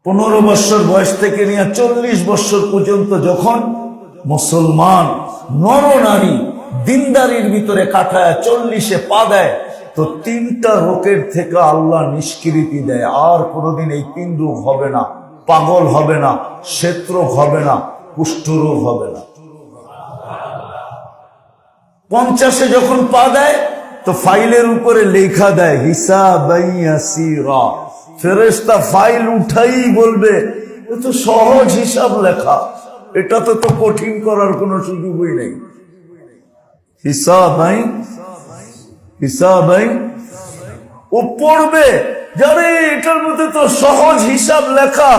15 বছর বয়স থেকে নিয়ে 40 বছর পর্যন্ত যখন মুসলমান নরনারী দিনদারির ভিতরে কাটায় 40-এ পা দেয়, তো 3টা রোগের থেকে আল্লাহ নিষ্কৃতি দেয়। আর কোনোদিন এই 3 রোগ হবে না, পাগল হবে না, শ্বেতরোগ হবে না, কুষ্ঠরোগ হবে না। 50-এ যখন পা দেয় তো ফাইলের উপরে লেখা দেয় হিসাবাই ইয়াসীরা। ফেরেশতা ফাইল উঠাই বলবে এ তো সহজ হিসাব লেখা, এটা তো কঠিন করার কোনো সুযোগই নেই। হিসাবাই ও পড়বে যারে এটার মধ্যে তো সহজ হিসাব লেখা,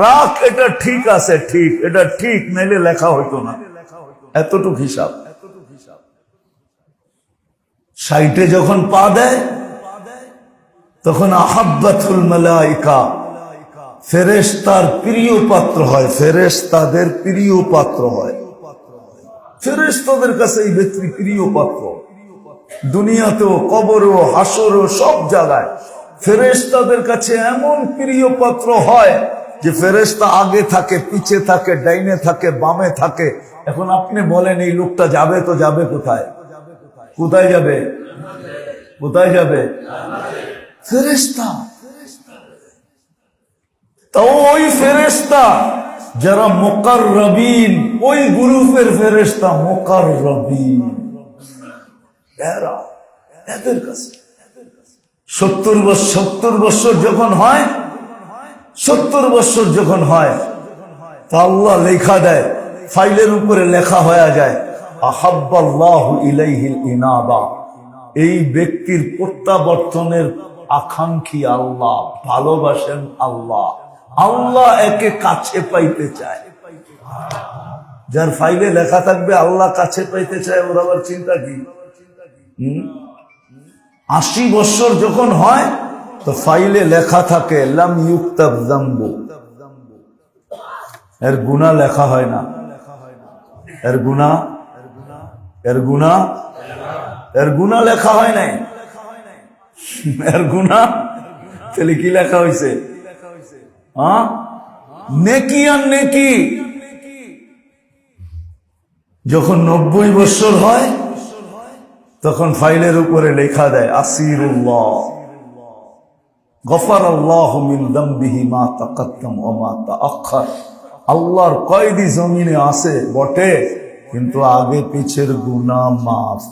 রাখ এটা ঠিক আছে, ঠিক এটা ঠিক, নাইলে লেখা হইতো না, এতটুক হিসাব। 60-এ যখন পা দেয় তখন আহাব্বাতুল মালাইকা, ফেরেশতার প্রিয় পাত্র হয়, ফেরেশতাদের প্রিয় পাত্র হয়। ফেরেশতাদের কাছে এই ব্যক্তি প্রিয় পাত্র। দুনিয়াতেও, কবরেও, হাসরেও, সব জায়গায় ফেরেশতাদের কাছে এমন প্রিয় পাত্র হয় যে ফেরেশতা আগে থাকে, পিছে থাকে, ডাইনে থাকে, বামে থাকে। এখন আপনি বলেন এই লোকটা যাবে তো যাবে কোথায়? কোথায় যাবে? কোথায় যাবে? ফেরেশতা। তো ওই ফেরেশতা যারা মুকাররবিন, ওই গ্রুপের ফেরেশতা মুকাররবিন, এদের কাছে 70 বছর যখন হয়, 70 বছর যখন হয় তা আল্লাহ লেখা দেয়, ফাইলের উপরে লেখা হয়ে যায় আহাব্বাল্লাহু ইলাইহিল ইনাবা। এই ব্যক্তির প্রত্যাবর্তনের আকাঙ্ক্ষী আল্লাহ, ভালোবাসেন আল্লাহ, আল্লাহ একে কাছে পাইতে চায়। যার ফাইলে লেখা থাকবে আল্লাহ কাছে পাইতে চায়, ওর আবার চিন্তা কি? 80 বছর যখন হয় তো ফাইলে লেখা থাকে লাম ইউক্তাব যামবু, এর গুনাহ লেখা হয় না, এর গুনাহ লেখা হয় নাই, এর গুনাহ তাহলে কি লেখা হয়েছে? নেকি আর নেকি। যখন 90 বছর হয় তখন ফাইলের উপরে লেখা দেয় আসিরুল্লাহ, গফারাল্লাহু মিন যামবিহি মা তাকাদ্দাম ওয়া মা তাআখার। আল্লাহর কয়েদি জমিনে আছে বটে, কিন্তু আগে পিছের গুনাহ মাফ।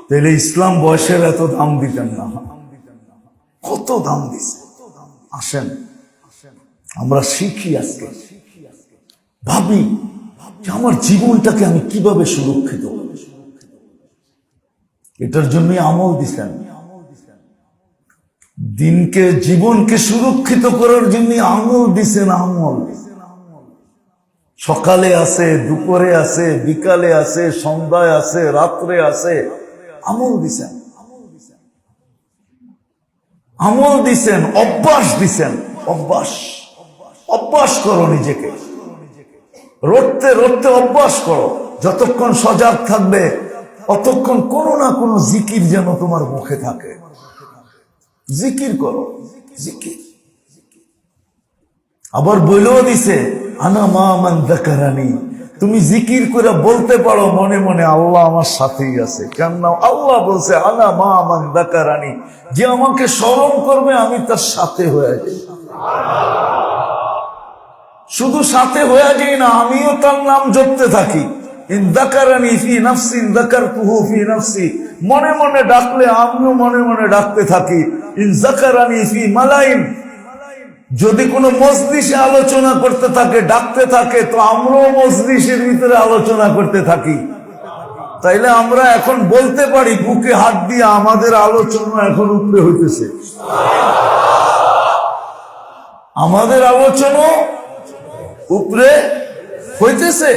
তাহলে ইসলাম বয়সের এত দাম দিতেন না, কত দাম দিছে। আসেন আমরা শিখি, আজকে ভাবি যে আমার জীবনটাকে আমি কিভাবে সুরক্ষিত, এটার জন্যই আমল দিছেন। দিনকে, জীবনকে সুরক্ষিত করার জন্য আমল দিছেন। আমল সকালে আছে, দুপুরে আছে, বিকালে আছে, সন্ধ্যায় আছে, রাত্রে আছে, আমল দিছেন। আমল দিছেন, অভ্যাস দিছেন। অভ্যাস করো নিজেকে, রটতে রটতে অভ্যাস করো। যতক্ষণ সজাগ থাকবে ততক্ষণ কোনো না কোনো জিকির যেন তোমার মুখে থাকে। জিকির করো, জিকির। আবার বলেও দিছে আনা মা মান যাকারানি, তুমি জিকির করে বলতে পারো মনে মনে আল্লাহ আমার সাথেই আছে। কেননা আল্লাহ বলছে আনা মা মান যাকারানি, যে আমাকে স্মরণ করবে আমি তার সাথে হয়ে যাই। শুধু সাথে হয়ে যাই না, আমিও তার নাম জপতে থাকি। ইন যাকারানি ফি নাফসি যাকারতুহু ফি নাফসি, মনে মনে ডাকলে আমিও মনে মনে ডাকতে থাকি। ইন যাকারানি ফি মালাইন, যদি কোনো মজলিসে আলোচনা করতে থাকে, ডাকতে থাকে, তো আমরাও মজলিসের ভিতরে আলোচনা করতে থাকি। তাইলে আমরা এখন বলতে পারি বুকে হাত দিয়ে আমাদের আলোচনা এখন উপরে হইতেছে, আমাদের আলোচনা উপরে হইতেছে।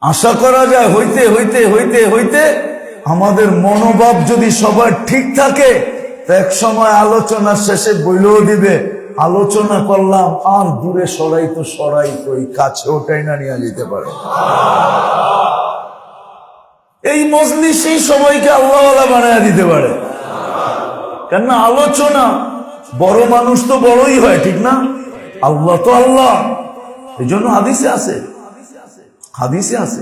আশা করা যায় হইতে হইতে হইতে হইতে আমাদের মনোভাব যদি সবার ঠিক থাকে, তো এক সময় আলোচনার শেষে বইলেও দিবে আলোচনা করলাম, আর দূরে সরাইতো এই কাছে ওটাই না নিয়ে যেতে পারে। এই মজলিসেই সবাইকে আল্লাহওয়ালা বানায় দিতে পারে। কেননা আলোচনা বড় মানুষ তো বড়ই হয়, ঠিক না? আল্লাহ তো আল্লাহ। এই জন্য হাদিসে আছে, হাদিসে আছে